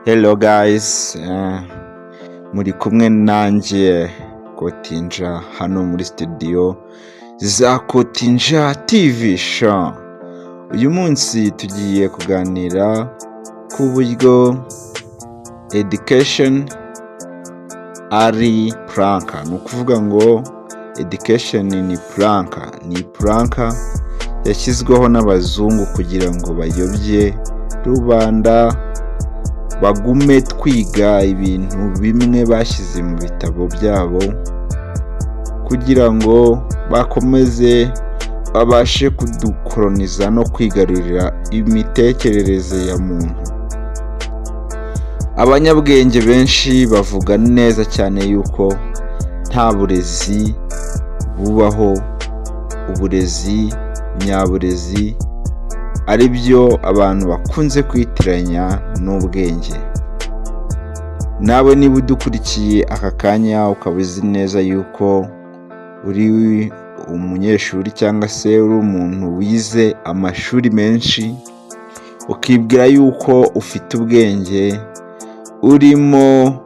Hello guys, muri kumwe nanjye Kotinja hano muri studio za Kotinja TV show. Uyu munsi tugiye kuganira ku buryo education ari planka. Ni ukuvuga ngo education ni planka yashyizweho n'abazungu kugira ngo bayobye rubanda bagume twiga ibintu bimwe bashyize mu bitabo byabo kugira ngo bakomeze babashe kudukoloniza no kwigarurira imitekerereze ya muntu. Abanyabwenge benshi bavuga neza cyane yuko nta burezi bubaho, uburezi nyaburezi ari byo abantu bakunze kwitiranya n'ubwenge. Nawe niba udukurikiye aka kanya ukaba uzi neza yuko uri umunyeshuri cyangwa se uri umuntu wize amashuri menshi, ukibwira yuko ufite ubwenge, urimo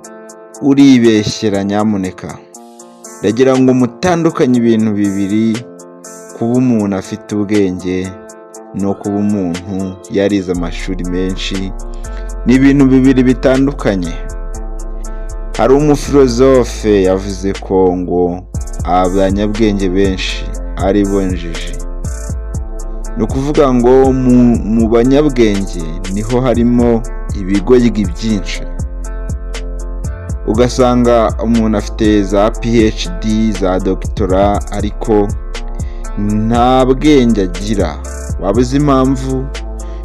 uribeshyera. Nyamuneka ndagira ngo mutandukanye ibintu bibiri: kuba umuntu afite ubwenge no kuba umuntu yarize amashuri menshi. Ni ibintu bibiri bitandukanye. Hari umufilozofe yavuze ko ngo abanyabwenge benshi ari bo njiji. Ni ukuvuga ngo mu banyabwenge niho harimo ibigoryi byinshi. Ugasanga umuntu afite za PhD, za doctora, ariko nta bwenge agira. Wabuze impamvu?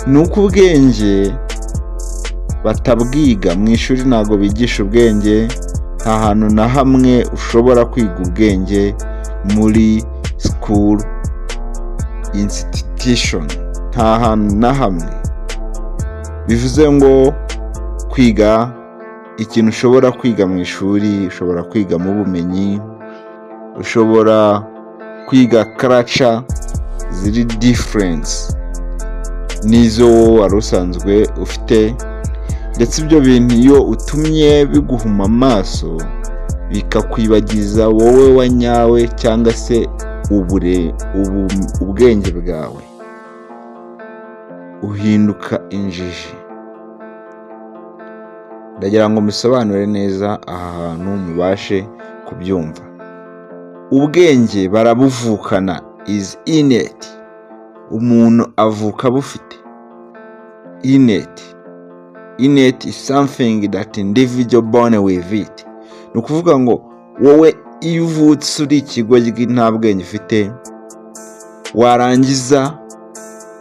Ni uko ubwenge batabwiga mu ishuri. Ntabwo bigisha ubwenge. Nta hantu na hamwe ushobora kwiga ubwenge muri school institution, nta hantu na hamwe. Bivuze ngo kwiga ikintu ushobora kwiga mu ishuri, ushobora kwigamo ubumenyi, ushobora kwiga culture ziri difference n'izo wari usanzwe ufite, ndetse ibyo bintu iyo utumye biguhuma amaso bikakwibagiza wowe wa nyawe cyangwa se ubwenge bwawe, uhinduka injiji. Ndagira ngo musobanure neza aha hantu mubashe kubyumva. Ubwenge barabuvukana, is innate. Umuntu avuka bufite. Innate is something that individual born with it. Ni ukuvuga ngo wowe iyo uvutse uri ikigoryi nta bwenge ufite, warangiza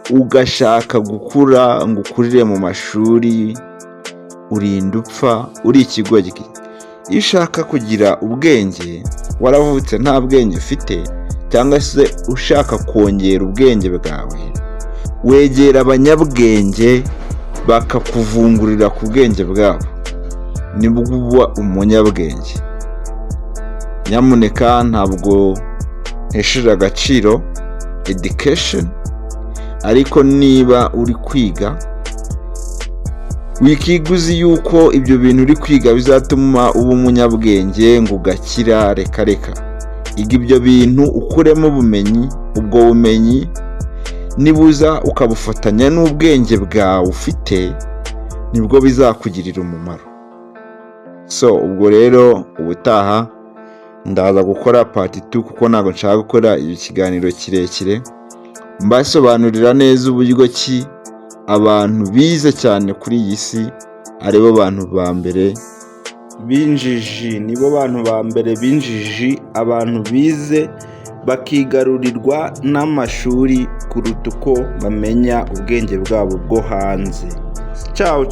ugashaka gukura ngo ukurire mu mashuri, urinda upfa uri ikigoryi. Iyo ushaka kugira ubwenge, waravutse nta bwenge ufite, cyangwa se ushaka kongera ubwenge bwawe, wegera abanyabwenge bakakuvungurira ku bwenge bwabo, nibwo uba umunyabwenge. Nyamuneka ntabwo ntesheje agaciro education, ariko niba uri kwiga, wikiga uzi yuko ibyo bintu uri kwiga bizatuma uba umunyabwenge ngo ugakira. Reka iga ibyo bintu ukuremo ubumenyi. Ubwo bumenyi nibuza ukabufatanya n'ubwenge bwawe ufite, nibwo bizakugirira umumaro. Ubwo rero ubutaha ndaza gukora part 2 kuko ntabwo nshaka gukora ikiganiro kirekire, mbasobanurira neza uburyo ki abantu bize cyane kuri iyi si aribo bantu ba mbere b'injiji. Nibo bantu ba mbere b'injiji, abantu bize bakigarurirwa n'amashuri kuruta uko bamenya ubwenge bwabo bwo hanze. Ciao.